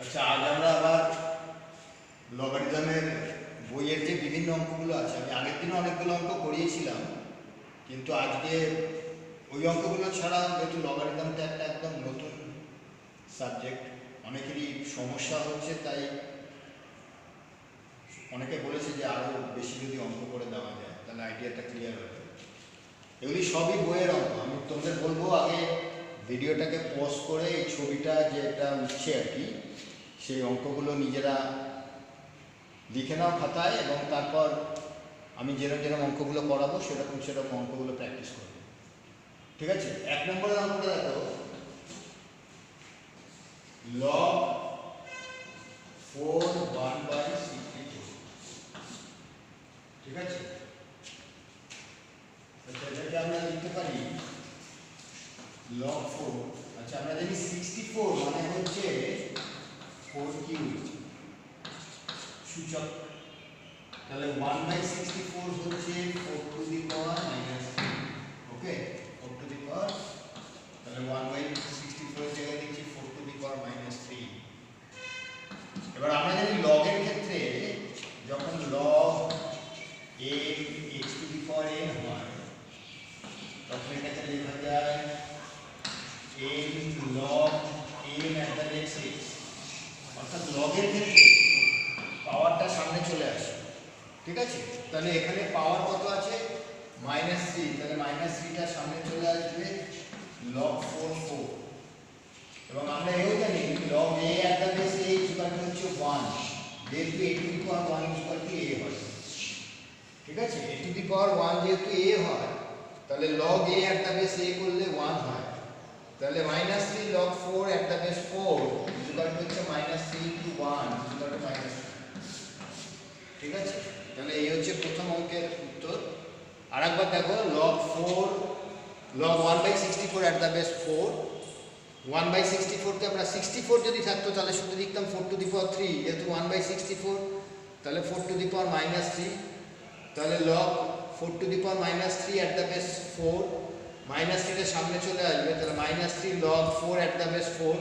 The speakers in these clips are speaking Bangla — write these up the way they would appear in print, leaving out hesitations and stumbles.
আচ্ছা, আজ আমরা আবার লগারিদমের বইয়ের যে বিভিন্ন অঙ্কগুলো আছে, আমি আগের দিনও অনেকগুলো অঙ্ক করিয়েছিলাম, কিন্তু আজকে ওই অঙ্কগুলো ছাড়া যেহেতু লগারিদমটা একটা একদম নতুন সাবজেক্ট, অনেকেরই সমস্যা হচ্ছে, তাই অনেকে বলেছে যে আরও বেশি যদি অঙ্ক করে দেওয়া যায় তাহলে আইডিয়াটা ক্লিয়ার হবে। এগুলি সবই বইয়ের অঙ্ক। আমি তোমাদের বলবো আগে ভিডিওটাকে পজ করে এই ছবিটা যেটা উঠছে আর কি, সেই অঙ্কগুলো নিজেরা লিখে নাও খাতায়, এবং তারপর আমি যেরকম যেরকম অঙ্কগুলো করাবো সেরকম অঙ্কগুলো প্র্যাকটিস করবো। ঠিক আছে? 1 নম্বরের অঙ্কটা দেখো, log 4 1/62। ঠিক আছে? এটাকে আমরা লিখতে পারি log 4। আচ্ছা, আমরা জানি 64 মানে হচ্ছে 4 কিউব সূচক, তাহলে 1/64 হচ্ছে 4 to the power -3। Okay, 4 to the পাওয়ার, তাহলে 1/64 এর জায়গায় লিখছি 4 টু দি পাওয়ার -3। এবার আমরা জানি লগ এর ক্ষেত্রে যখন log a x to the power n হয়, তখন এটাকে লেখা যায় n log n at the rate 6। অর্থাৎ log এর ক্ষেত্রে পাওয়ারটা সামনে চলে আসে। ঠিক আছে? তাহলে এখানে পাওয়ার কত আছে? -3, তাহলে -3টা সামনে চলে আসবে log 4 এবং আমরা এও জানি log a at the base a হচ্ছে 1, যেহেতু a to the power 1 a হয়। ঠিক আছে? a টু দি পাওয়ার 1 যেহেতু a হয়, তাহলে log a at the base a করলে 1 হয়, তাহলে -3 log 4 at the base 4 হচ্ছে -3 into 1 -3। ঠিক আছে? তাহলে এই হচ্ছে প্রথম অঙ্কের উত্তর। আরেকবার দেখো, log 1/64 at the base 4। 1/64 কে আমরা 64 যদি থাকতো তাহলে শুধু লিখতাম 4 টু দি পাওয়ার 3, যেহেতু 1/64 তাহলে 4 টু দি পাওয়ার -3, তাহলে log 4 to the power -3 at the base 4, -3 এর সামনে চলে আসবে, তাহলে -3 log 4 at the base 4।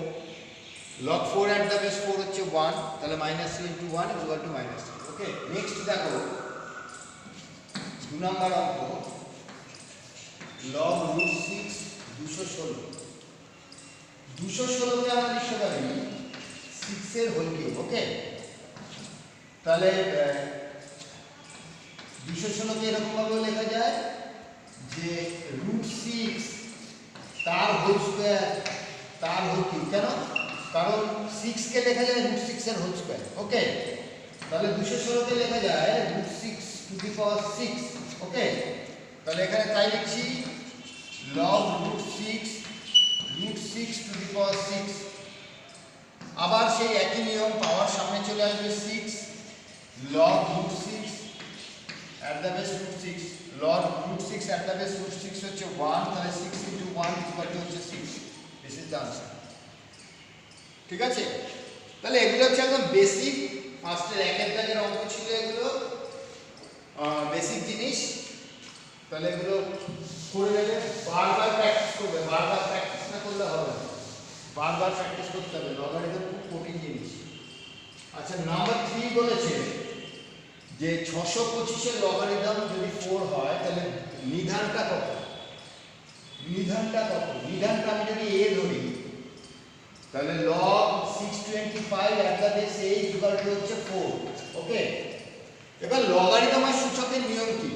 log 4 at the base 4 হচ্ছে 1, তাহলে -3 into 1 -3। ওকে, নেক্সট দেখো 2 নম্বর অঙ্ক, log √6 216। 216 কে আমরা লিখতে পারি 6 এর হোল কিউব। ওকে, তাহলে 216 কে এরকম ভাবে লেখা যায় যে √6 তার হোল স্কয়ার তার হোল কিউব। কেন? কারণ 6 কে লেখা যায় √6 এর হোল স্কয়ার। ওকে, তাহলে 216 কে লেখা যায় √6 টু দি পাওয়ার 6। ওকে, তাহলে এখানে তাই লিখছি log √6 টু দি পাওয়ার 6। আবার সেই একই নিয়ম, পাওয়ার সামনে চলে আসবে 6, log √6 at the base √6, log √6 at the base √6 হচ্ছে 1, তাহলে 6 into 1 হচ্ছে 6। This is the answer. ঠিক আছে? তাহলে এগুলো হচ্ছে একদম বেসিক, ফার্স্টের একের দাগের অঙ্ক ছিল এগুলো, বেসিক জিনিস। তাহলে এগুলো করে নেবে, বারবার প্র্যাকটিস করবে, বারবার প্র্যাকটিস না করলে হবে না, বারবার প্র্যাকটিস করতে হবে। লগারিদম খুব কঠিন জিনিস। আচ্ছা, নাম্বার 3 বলেছে যে 625 এর লগারিদম যদি 4 হয় তাহলে নিধানটা কত? নিধানটা আমি যদি a ধরি, তাহলে log 625 at the base a হচ্ছে 4। ওকে, এবার লগারিদম আর সূচকের নিয়ম কি?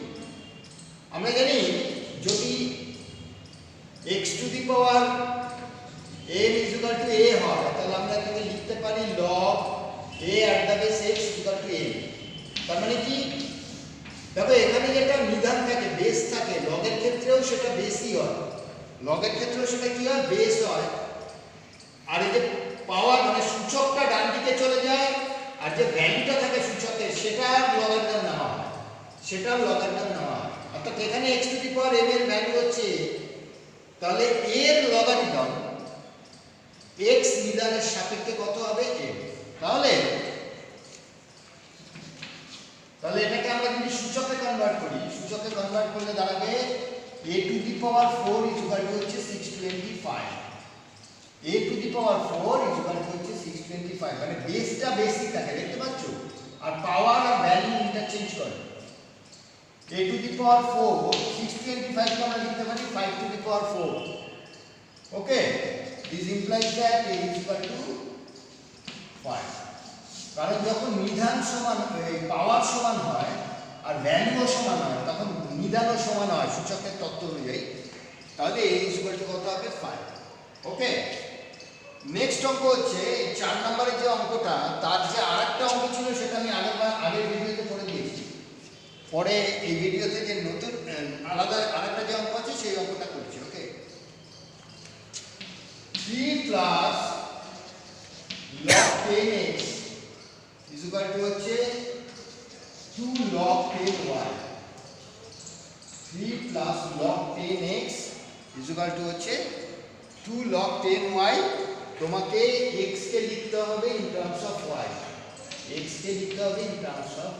আমরা জানি যদি x to the power n a হয়, তাহলে আমরা এটাকে লিখতে পারি log a at the base x n। তার মানে কি? দেখো, এখানে যেটা নিধান থাকে, বেস থাকে, লগের ক্ষেত্রেও সেটা বেসই হয়, লগের ক্ষেত্রেও সেটা কি হয়? বেস হয়। আর এই যে পাওয়ার মানে সূচকটা ডান দিকে চলে যায়, আর যে ভ্যালুটা থাকে সূচকের সেটা লগারিদম নেওয়া হয়, অর্থাৎ এখানে x to the power n এর ভ্যালু হচ্ছে, তাহলে এর লগারিদম x নিধানের সাপেক্ষে কত হবে? n। তাহলে এটাকে আমরা যদি সূচকে কনভার্ট করলে দাঁড়াবে a টু দি পাওয়ার 4 হচ্ছে 625। a টু দি পাওয়ার 4 হচ্ছে 625। মানে বেসটা বেসই থাকে, দেখতে পাচ্ছ, আর পাওয়ার আর ভ্যালু ইন্টারচেঞ্জ করে। a to the power 4 625 কে আমরা লিখতে পারি 5 to the power 4। Okay, this implies that a is equal to 5, কারণ যখন নিধান সমান পাওয়ার সমান হয় আর ভ্যালুও সমান হয় তখন নিধানও সমান হয় সূচকের তত্ত্ব অনুযায়ী, তাহলে a is equal to কত হবে 5। ওকে, নেক্সট অঙ্ক হচ্ছে 4 নম্বরের যে অঙ্কটা, তার যে আরেকটা অঙ্ক ছিল সেটা আমি আগের ভিডিওতে করে দিয়েছি, পরে এই ভিডিওতে যে নতুন আলাদা আরেকটা যে অঙ্ক আছে সেই অঙ্কটা করছি। ওকে, 3 plus log 10x is equal to হচ্ছে 2 log 10y। 3 plus log 10x is equal to হচ্ছে 2 log 10y। তোমাকে x কে লিখতে হবে in terms of y, x কে লিখতে হবে ইন টার্মস অফ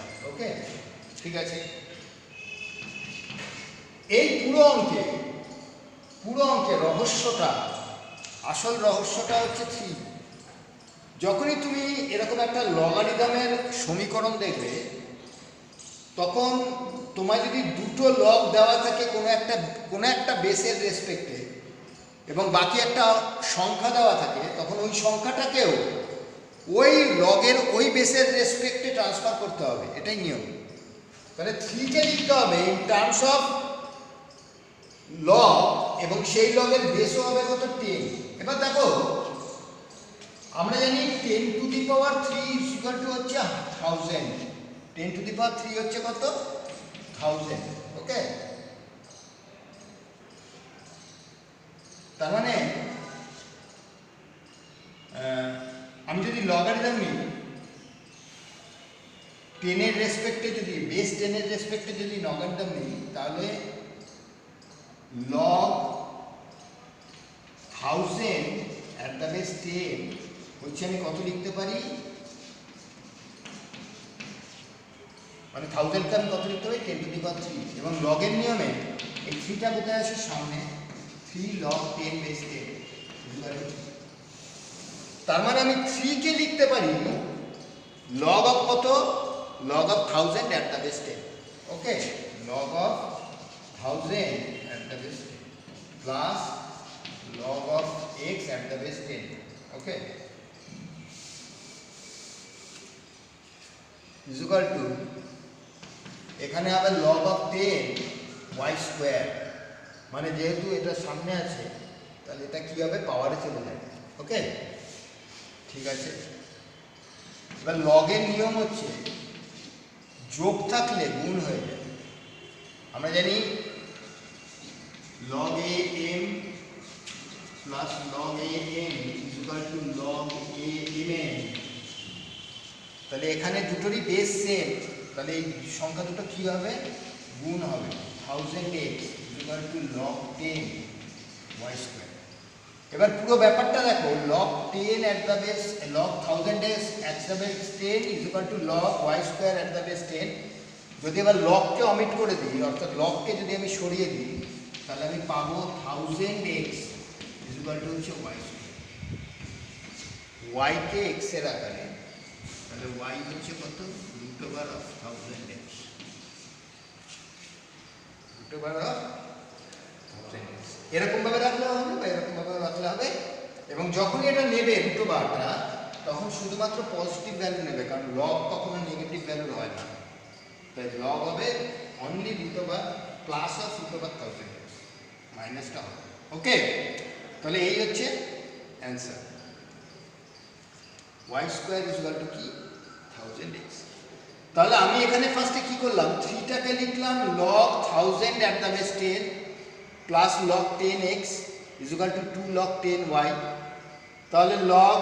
y। ওকে, ঠিক আছে। এই পুরো অঙ্কে রহস্যটা, আসল রহস্যটা হচ্ছে 3। যখনই তুমি এরকম একটা লগারিদমের সমীকরণ দেখবে, তখন তোমার যদি দুটো লগ দেওয়া থাকে কোনো একটা বেসের রেসপেক্টে এবং বাকি একটা সংখ্যা দেওয়া থাকে, তখন ওই সংখ্যাটাকেও ওই লগের ওই বেসের রেসপেক্টে ট্রান্সফার করতে হবে, এটাই নিয়ম। তাহলে 3 কে লিখতে হবে ইন টার্মস অফ লগ, এবং সেই লগের বেসও হবে কত 10। এবার দেখো, আমরা জানি 10 to the power 3 is equal to হচ্ছে 1000। 10 টু দি পাওয়ার 3 হচ্ছে কত 1000। ওকে, তার মানে আমি যদি লগারিদম নিই 10 এর রেসপেক্টে, যদি বেস 10 এর রেসপেক্টে যদি লগারিদম নিই, তাহলে log 1000 at the base 10 হচ্ছে আমি কত লিখতে পারি, মানে 1000 কে আমি কত লিখতে পারি 10 টু দি পাওয়ার 3। এবং লগের নিয়মে এই 3টা কোথায় আসে সামনে, 3 log 10 base 10। তার মানে আমি 3 কে লিখতে পারি log of কত, log of 1000 at the base 10। Okay, log of 1000 at the base 10 plus log of x at the base 10। Okay, is equal to এখানে হবে log of 10 y স্কয়ার, মানে যেহেতু এটা সামনে আছে তাহলে এটা কি হবে, পাওয়ারে চলে যাবে। ওকে, ঠিক আছে। এবার লগের নিয়ম হচ্ছে যোগ থাকলে গুণ হয়ে যাবে। আমরা জানি log a m plus log a n is equal to log a m n। তাহলে এখানে দুটোরই বেস সেম, তাহলে এই সংখ্যা দুটো কি হবে, গুণ হবে। 1000x is equal to log 10 y square. এবার পুরো ব্যাপারটা দেখো, log 10 at the base, log 1000x at the base 10 is equal to log y square at the base 10। যদি এবার লগকে অমিট করে দিই, অর্থাৎ লগকে যদি আমি সরিয়ে দিই, তাহলে আমি পাবো 1000x is equal to হচ্ছে y স্কয়ার। y কে x এর আকারে, তাহলে y হচ্ছে কত, root over of 1000x, root over of 1000x। এরকম ভাবে রাখলে হবে বা এরকম ভাবে রাখলে হবে। এবং যখনই এটা নেবে রুট ওভারটা, তখন শুধুমাত্র পজিটিভ ভ্যালু নেবে, কারণ লগ কখনো নেগেটিভ ভ্যালু হয় না। তাই লগ হবে only root over plus of root over 1000x, মাইনাসটা হবে। ওকে, তাহলে এই হচ্ছে answer, y square is equal to কি 1000x। তাহলে আমি এখানে ফার্স্টে কি করলাম, 3টাকে লিখলাম log 1000 at the base 10 plus log 10x is equal to 2 log 10y। তাহলে log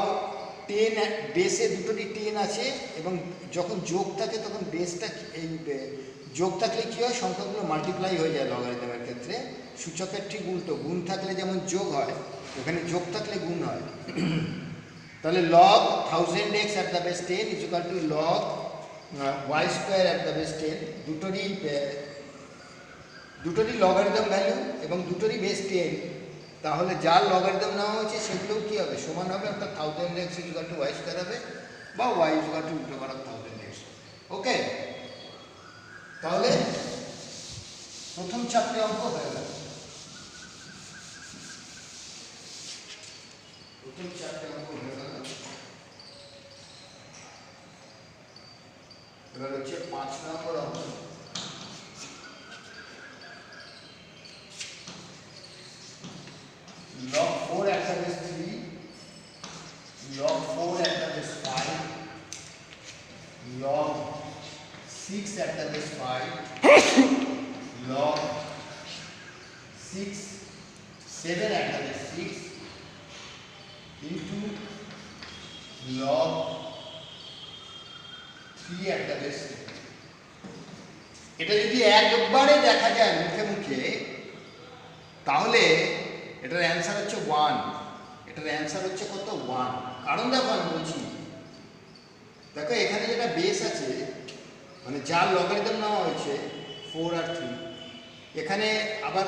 10 বেসে দুটোরই 10 আছে, এবং যখন যোগ থাকে তখন বেসটা এই যোগ থাকলে কি হয়, সংখ্যাগুলো মাল্টিপ্লাই হয়ে যায় লগারিদমের ক্ষেত্রে। সূচকের ঠিক উল্টো, গুণ থাকলে যেমন যোগ হয়, এখানে যোগ থাকলে গুণ হয়। তাহলে log 1000x at the base 10 is equal to log y square at the base 10। দুটোরই লগারিদম ভ্যালু এবং দুটোরই বেস 10, তাহলে যার লগারিদম নেওয়া হয়েছে সেগুলো কি হবে, সমান হবে, অর্থাৎ 1000x equal to y square হবে বা y ইকুয়াল টু √1000x। ওকে, তাহলে প্রথম চারটে অঙ্ক হয়ে গেল। প্রথম চারটে অঙ্ক হয়ে গেল। এবার হচ্ছে 5 নম্বর অঙ্ক। log 4 at the base 3, log 4 at the base 5, log 6 at the base 5, log 6, 7 at the base 6 into log 3 at the base 3। এটা যদি একবারে দেখা যায় মুখে মুখে তাহলে এটার অ্যান্সার হচ্ছে 1। এটার অ্যান্সার হচ্ছে কত, 1। কারণ দেখো আমি বলছি, দেখো এখানে যেটা বেস আছে মানে যার লগারিদম নেওয়া হয়েছে 4 আর 3, এখানে আবার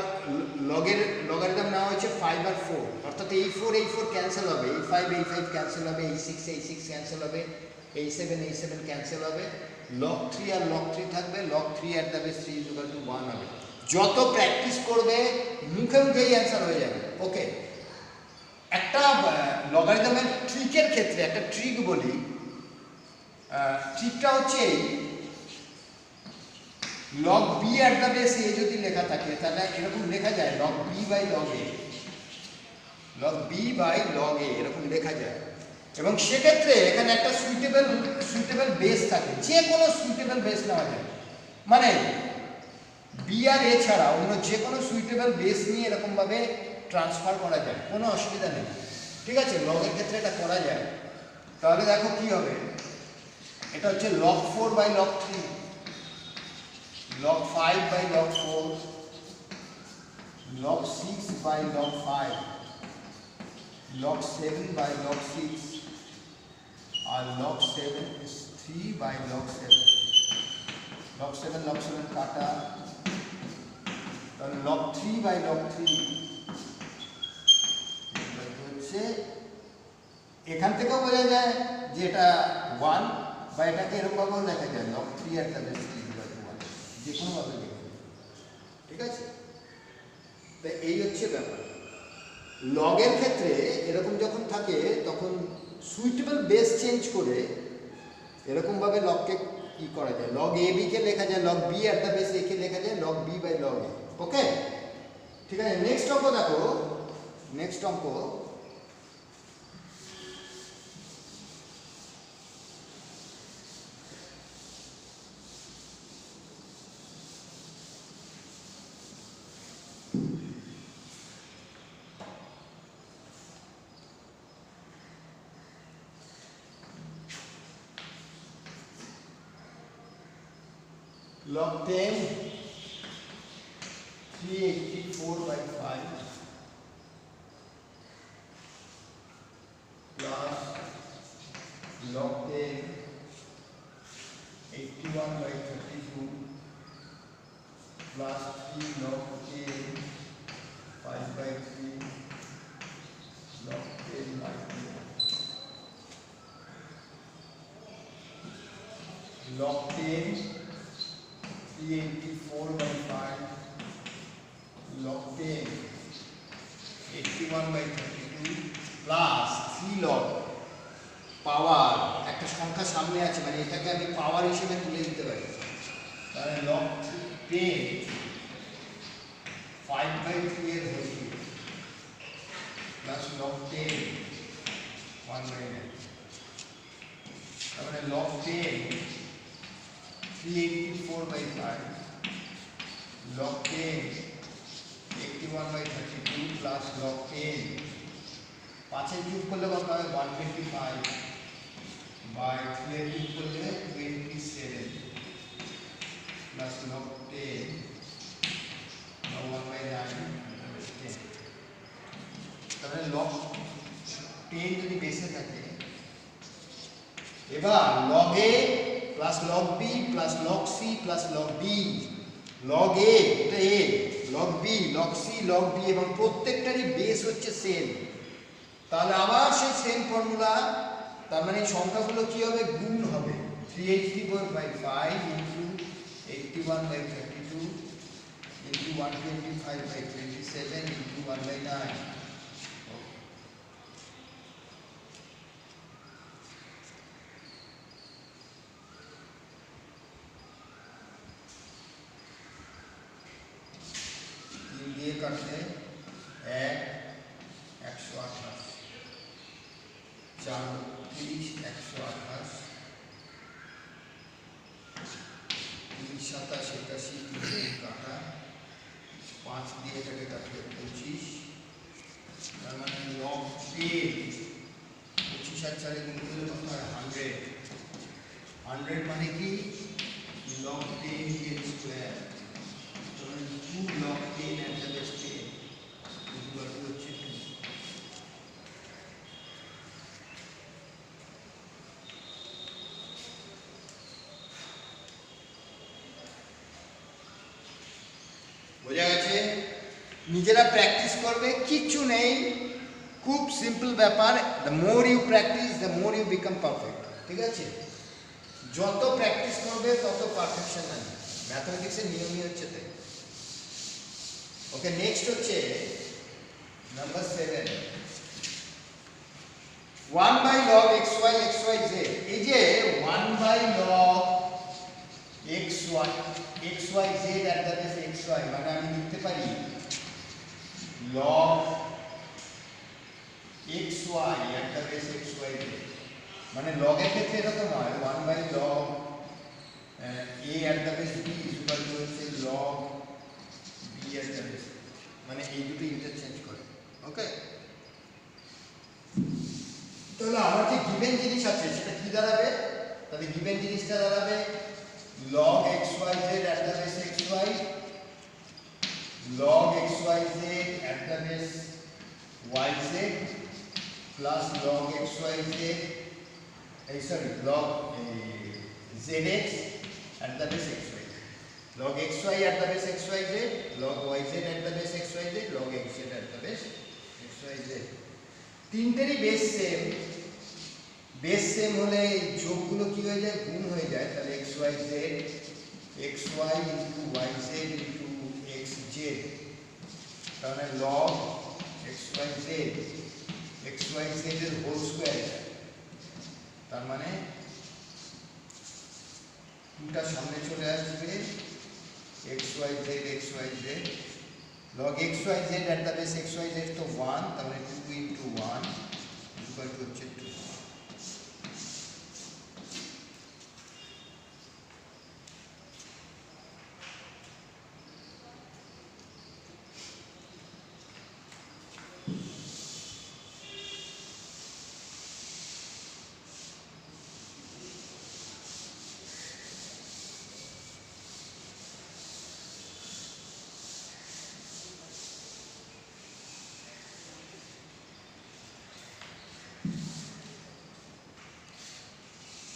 লগের লগারিদম নেওয়া হয়েছে 5 আর 4, অর্থাৎ এই 4 ক্যান্সেল হবে, এই 5 ক্যান্সেল হবে, এই 6 ক্যান্সেল হবে, এই 7 ক্যান্সেল হবে, log 3 আর log 3 থাকবে, log 3 at the base 3 is equal to 1 হবে। যত প্র্যাকটিস করবে মুখে মুখেই অ্যান্সার হয়ে যাবে। ওকে, একটা লগারিদমের ট্রিকের ক্ষেত্রে একটা ট্রিক বলি, ট্রিকটা হচ্ছে এই, log b at the base a যদি লেখা থাকে তাহলে এরকম লেখা যায় log b by log a, log b by log a এরকম লেখা যায়। এবং সেক্ষেত্রে এখানে একটা সুইটেবল বেস থাকে, যে কোনো সুইটেবল বেস নেওয়া যায়, মানে বি আর এ ছাড়া অন্য যে কোনো সুইটেবল বেস নিয়ে এরকমভাবে ট্রান্সফার করা যায়, কোনো অসুবিধা নেই। ঠিক আছে, লগের ক্ষেত্রে এটা করা যায়। তাহলে দেখো কি হবে, এটা হচ্ছে log 4 by log 3, log 5 by log 4, log 6 by log 5, log 7 by log 6 R log 7 is 3 by log 7, log 7 কাটা, তাহলে log 3 by log 3 হচ্ছে, এখান থেকেও বোঝা যায় যে এটা 1, বা এটাকে এরকম ভাবেও লেখা যায় log 3 at the base 3 equal to 1, যে কোনো ভাবে লেখা যায়। ঠিক আছে, তো এই হচ্ছে ব্যাপার। লগের ক্ষেত্রে এরকম যখন থাকে তখন সুইটেবল বেস চেঞ্জ করে এরকম ভাবে লগকে কি করা যায়, log a b কে লেখা যায় log b at the base a কে লেখা যায় log b by log a। ওকে, ঠিক আছে, নেক্সট অঙ্ক দেখো। নেক্সট অঙ্ক log 10 384 by 5 plus log 10 81 by 32 plus 3 log 10 5 by 3 log 10 by 2 log 10 384 by 5 log 10 81 by 32 plus 3 log পাওয়ার, একটা সংখ্যা সামনে আছে মানে এটাকে আমি পাওয়ার হিসেবে তুলে দিতে পারি, তাহলে log 10 5 by 3 এর whole cube plus log 10 1 by 9, তাহলে log 10 384 by 5 log 10 81 by 32 plus log 10 5 এর কিউব করলে কত হবে 125 by 3 এর কিউব করলে 27 plus log 10 log 1 by 9 10, তাহলে log 10 যদি বেসে থাকে, এবার log a plus log b plus log c plus log d, log a এটা a, log B, log C, log B এবং প্রত্যেকটারই বেস হচ্ছে সেম। তাহলে আবার সেই সেম ফর্মুলা, তার মানে সংখ্যাগুলো কি হবে, গুণ হবে। 384/5 ইন্টু 81/32 ইন্টু 125/27 ইন্টু 1/9। দিয়ে কাটলে 1 128 4 30 128 27 81 কাটা 5 দিয়ে এটাকে কাটলে 25, তার মানে লগ 10 25 আর 4 গুণ করলে কত হয় 100। 100 মানে কি log 10 এর স্কয়ার, তাহলে 2 log 10 at the base 10 equal to হচ্ছে 2। বোঝা গেছে? নিজেরা প্র্যাকটিস করবে, কিচ্ছু নেই, খুব সিম্পল ব্যাপার। The more you practise the more you become perfect. ঠিক আছে, যত প্র্যাকটিস করবে তত পারফেকশন আসবে। ম্যাথমেটিক্সের নিয়মই হচ্ছে তাই। ওকে, নেক্সট হচ্ছে নাম্বার 7, 1/log xy xyz। এই যে 1/log xyz at the base xy, মানে আমি লিখতে পারি log xy at the base xyz, মানে log এর ক্ষেত্রে এরকম হয় 1/log a at the base b equal to হচ্ছে log b at the base, মানে এই দুটো ইন্টারচেঞ্জ করে। ওকে, তাহলে আমার যে গিভেন জিনিস আছে সেটা কি দাঁড়াবে, তাহলে গিভেন জিনিসটা দাঁড়াবে log xyz at the base xy, log xyz at the base yz plus log xyz, log zx at the base xyz, log xy at the base xyz, log yz at the base xyz, log xz at the base xyz। তিনটেরই বেস সেম। বেস সেম হলে যোগগুলো কি হয়ে যায়, গুণ হয়ে যায়। তাহলে xyz xy into yz into xz, তাহলে log xyz xyz এর হোল স্কয়ার, তার মানে 2টা সামনে চলে আসবে, xyz xyz log xyz at the base xyz তো 1, তার মানে 2 into 1 equal to হচ্ছে 2।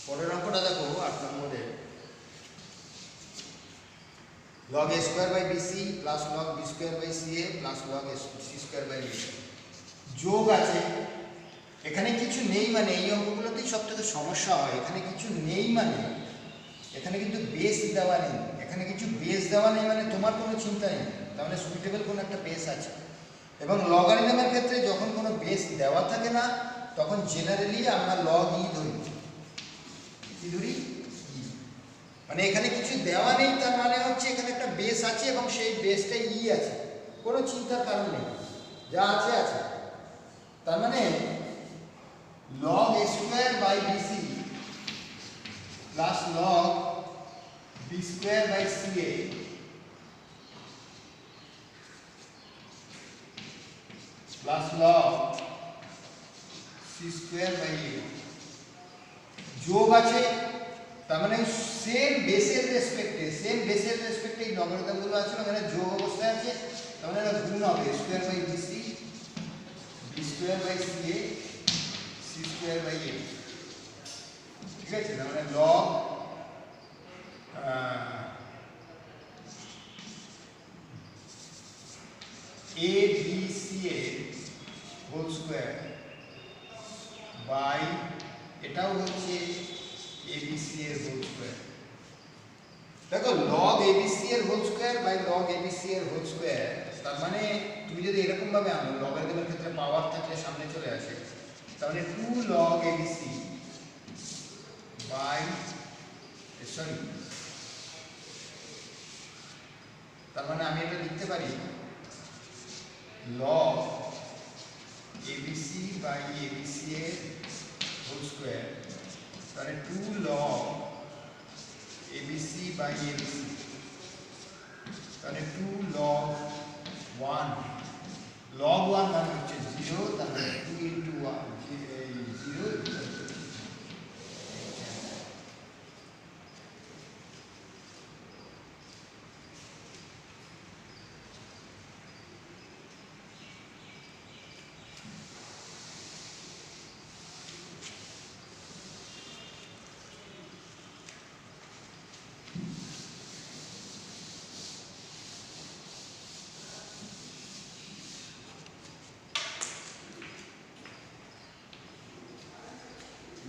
পরের অঙ্কটা দেখো 8 নম্বরে, log a square by bc plus log b square by ca plus log c square by d। যোগ আছে, এখানে কিছু নেই মানে এই অঙ্কগুলোতেই সবথেকে সমস্যা হয়। এখানে কিছু নেই মানে, এখানে কিন্তু বেস দেওয়া নেই, এখানে কিছু বেস দেওয়া নেই মানে তোমার কোনো চিন্তা নেই, তার মানে সুইটেবল কোনো একটা বেস আছে। এবং লগারিদমের ক্ষেত্রে যখন কোনো বেস দেওয়া থাকে না তখন জেনারেলি আমরা log e ধরি, কি ধরি, মানে এখানে কিছু দেওয়া নেই, তার মানে হচ্ছে এখানে একটা বেস আছে এবং সেই বেসটা ই আছে, কোনো চিন্তার কারণ নেই, যা আছে আছে। তার মানে log a square by bc plus log b square by ca plus log c square by a যোগ আছে, তার মানে সেম বেসের রেসপেক্টে এই লগারিদম গুলো আছে, মানে যোগ অবস্থায় আছে, তার মানে এটা গুণ হবে square by BC B square by CA C square by A. ঠিক আছে, তার মানে লগ স্কোয়ার বাই এটাও হচ্ছে এবিসি এর হোল স্কোয়ার। দেখো লগ এবিসি এর whole square by log ABC এর হোল স্কোয়ার, তার মানে তুমি যদি এরকম ভাবে আনো লগারিদমের ক্ষেত্রে পাওয়ার থাকলে সামনে চলে আসে, তাহলে 2 log abc বাই সরি, তার মানে আমি এটা লিখতে পারি log abc বাই abc এর হোল স্কোয়ার, তাহলে 2 log abc বাই abc, তাহলে 2 log 1 log 1 মানে হচ্ছে 0, তাহলে 2 into 1 0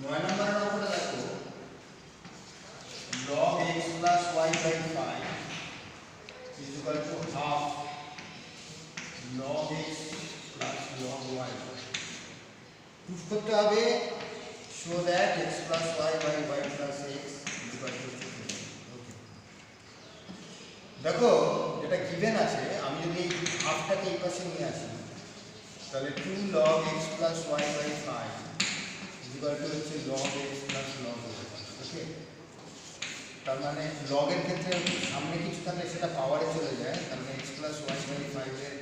9 নম্বরের অঙ্কটা দেখো, log x plus y by 5 is equal to half log x plus log y. Proof করতে হবে show that x plus y by y plus x is equal to 2. ওকে, দেখো যেটা গিভেন আছে, আমি যদি এই হাফটাকে এই পাশে নিয়ে আসি, তাহলে 2 log x plus y by 5 equal to হচ্ছে log x plus log y। ওকে, তার মানে log এর ক্ষেত্রে সামনে কিছু থাকলে সেটা পাওয়ারে চলে যায়, তার মানে x প্লাস y বাই 5 এর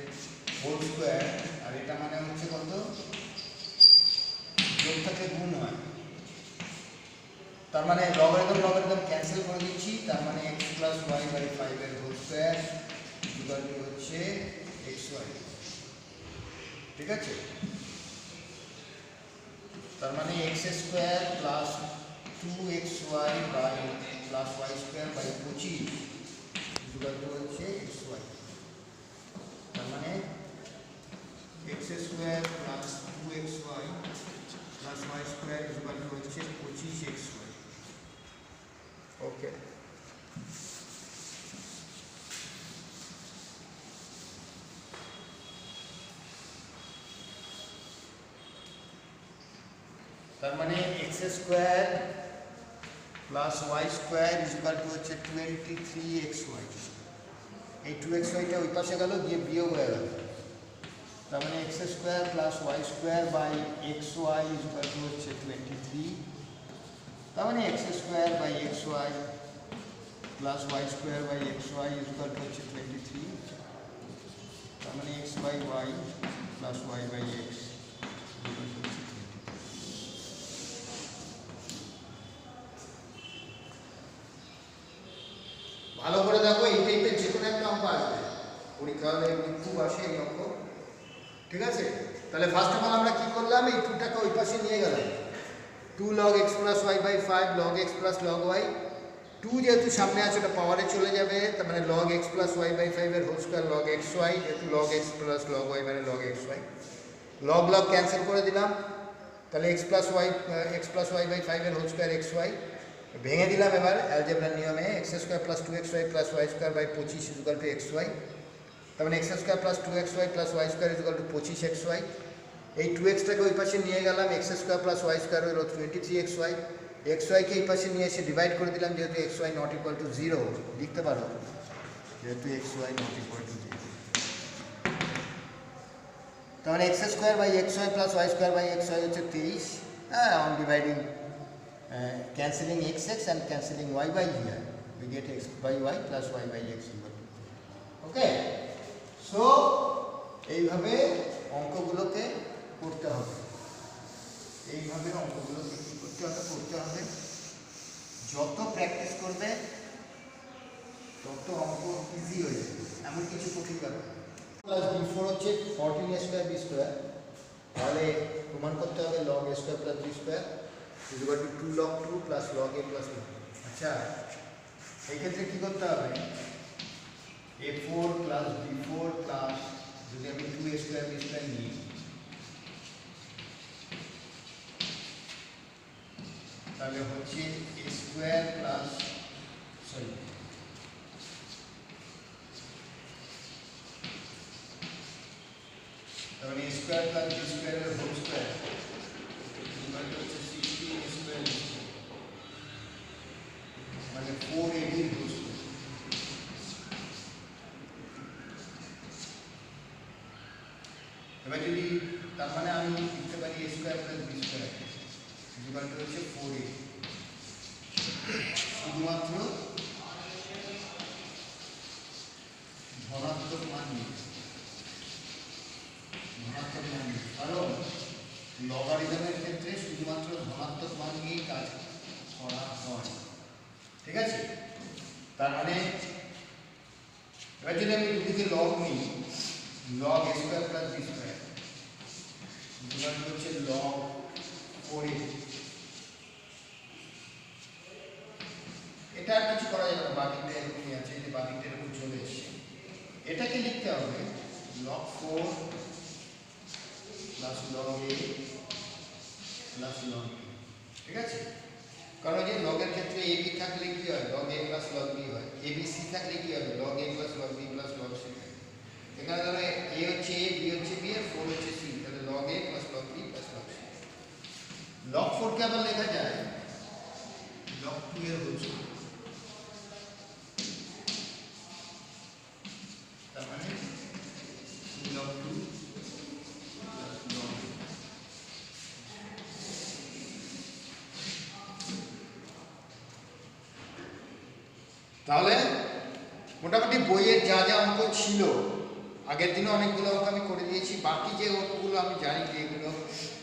হোল স্কোয়ার, আর এটা মানে হচ্ছে কত, যোগ থাকলে গুণ হয়, তার মানে লগারিদম ক্যান্সেল করে দিচ্ছি, তার মানে x প্লাস y বাই 5 এর হোল স্কোয়ার ইকুয়াল টু হচ্ছে xy। ঠিক আছে, তার মানে x square plus 2xy by plus y square by 25 equal to হচ্ছে xy। তার মানে x square plus 2xy plus y square equal to হচ্ছে 25xy। ওকে, তার মানে x square plus y square equal to হচ্ছে 23xy। এই 2xyটা ওই পাশে গেল, গিয়ে বিয়োগ হয়ে গেল, তার মানে x square plus y square by xy equal to হচ্ছে 23, তার মানে x square by xy plus y square by xy equal to হচ্ছে 23, তার মানে x by y plus y by x equal to হচ্ছে। ভালো করে দেখো, এই টাইপের যে কোনো একটা অঙ্ক আসবে পরীক্ষা হলে, খুব আসে এই অঙ্ক। ঠিক আছে, তাহলে ফার্স্ট অফ অল আমরা কি করলাম, এই 2টাকে ওই পাশে নিয়ে গেলাম, 2 log x plus y by 5 log x plus log y। 2 যেহেতু সামনে আছে ওটা পাওয়ারে চলে যাবে, তার মানে log x plus y by 5 এর হোল স্কয়ার log xy, যেহেতু log x plus log y মানে log xy, log log cancel করে দিলাম, তাহলে x plus y by 5 এর হোল স্কয়ার xy ভেঙে দিলাম এবার অ্যালজেব্রার নিয়মে, x square plus 2xy plus y square by 25 equal to xy, তার মানে x square plus 2xy plus y square equal to 25xy। এই 2xটাকে ওই পাশে নিয়ে গেলাম, x square plus y square হলো 23xy, xyকে এই পাশে নিয়ে এসে ডিভাইড করে দিলাম, যেহেতু xy নট ইকুয়াল টু 0 লিখতে পারো, যেহেতু xy নট ইকুয়াল টু 0, তার মানে x square by xy plus y square by xy হচ্ছে 23, হ্যাঁ, on dividing cancelling xx and cancelling y by here, we get x by y plus y by x equal to, okay, so এইভাবে অঙ্কগুলোকে করতে হবে, এইভাবে অঙ্কগুলোকে কি করতে হবে, যত প্র্যাকটিস করবে তত অঙ্ক ইজি হয়ে যাবে, এমন কিছু কঠিন ব্যাপার। প্লাস b4 হচ্ছে 14a স্কয়ার b স্কয়ার, তাহলে প্রমাণ করতে হবে log a square plus b square is equal to 2 log 2 plus log a plus log। আচ্ছা, এই ক্ষেত্রে কি করতে হবে, a4 প্লাস b4 প্লাস, যদি আমি 2a স্কয়ার b স্কয়ার নিই, তাহলে হচ্ছে a স্কোয়ার প্লাস সরি তাহলে a স্কোয়ার প্লাস b স্কোয়ারের হোল স্কোয়ার ইকুয়াল টু হচ্ছে 16 স্কোয়ার মানে 4ab হোল স্কোয়ার। এবার যদি তার মানে আমি লিখতে পারি a square plus b square equal to হচ্ছে 4a, শুধুমাত্র ধনাত্মক মান নিয়ে, ধনাত্মক মান নিয়ে, কারণ লগারিদমের ক্ষেত্রে শুধুমাত্র ধনাত্মক মান নিয়েই কাজ করা হয়। ঠিক আছে, তার মানে এবার যদি আমি দুদিকে লগ নিই, log a square plus b square equal to হচ্ছে লগ 4a, এটা আর কিছু করা যাবে না, বাকিটা এরকমই আছে, এই যে বাকিটা এরকম চলে এসছে। এটাকে লিখতে হবে log 4 plus log a plus log b। ঠিক আছে, কারণ যে লগের ক্ষেত্রে a b থাকলে কি হয়, log a plus log b হয়, a b c থাকলে কি হবে, log a plus log b plus log c। এখানে ধরো a হচ্ছে a, b হচ্ছে b আর 4 হচ্ছে c, তাহলে log a plus log b plus log c। log 4 কে আবার লেখা যায় log 2 এর হোল স্কয়ার, তার মানে log 2 প্লাস log a। তাহলে মোটামুটি বইয়ের যা যা অঙ্ক ছিল, আগের দিনে অনেকগুলো অঙ্ক আমি করে দিয়েছি, বাকি যে অঙ্কগুলো আমি জানি যে এগুলো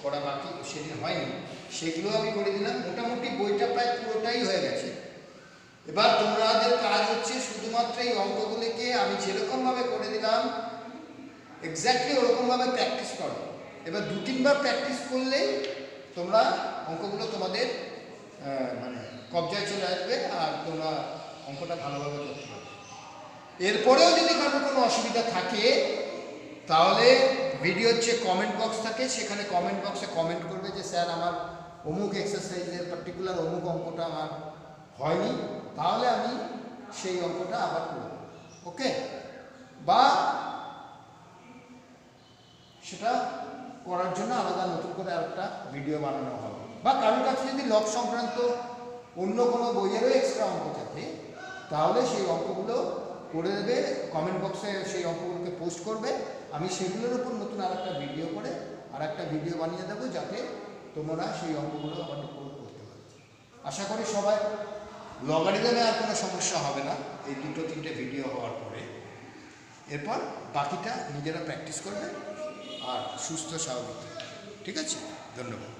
করা বাকি সেদিন হয়নি, সেগুলো আমি করে দিলাম। মোটামুটি বইটা প্রায় পুরোটাই হয়ে গেছে। এবার তোমাদের কাজ হচ্ছে শুধুমাত্র এই অঙ্কগুলিকে আমি যেরকমভাবে করে দিলাম এক্স্যাক্টলি ওরকমভাবে প্র্যাকটিস করো। এবার 2-3 বার প্র্যাকটিস করলেই তোমরা অঙ্কগুলো তোমাদের মানে কবজায় চলে আসবে আর তোমরা অঙ্কটা ভালোভাবে করতে পারবে। এরপরেও যদি কারোর কোনো অসুবিধা থাকে তাহলে ভিডিওর যে কমেন্ট বক্স থাকে সেখানে কমেন্ট বক্সে কমেন্ট করবে যে স্যার আমার অমুক এক্সারসাইজের পার্টিকুলার অমুক অঙ্কটা আমার হয়নি, তাহলে আমি সেই অঙ্কটা আবার করব। ওকে, বা সেটা করার জন্য আলাদা নতুন করে আরেকটা ভিডিও বানানো হবে, বা কারোর কাছে যদি লগ সংক্রান্ত অন্য কোনো বইয়েরও এক্সট্রা অঙ্ক থাকে তাহলে সেই অঙ্কগুলো করে দেবে, কমেন্ট বক্সে সেই অঙ্কগুলোকে পোস্ট করবে, আমি সেগুলোর উপর নতুন আরেকটা ভিডিও করে আরেকটা ভিডিও বানিয়ে দেবো যাতে তোমরা সেই অঙ্কগুলো আবার করতে পারো। আশা করি সবাই লগারিদমে আর কোনো সমস্যা হবে না এই 2-3টে ভিডিও হওয়ার পরে। এরপর বাকিটা নিজেরা প্র্যাকটিস করবে আর সুস্থ স্বাভাবিক। ঠিক আছে, ধন্যবাদ।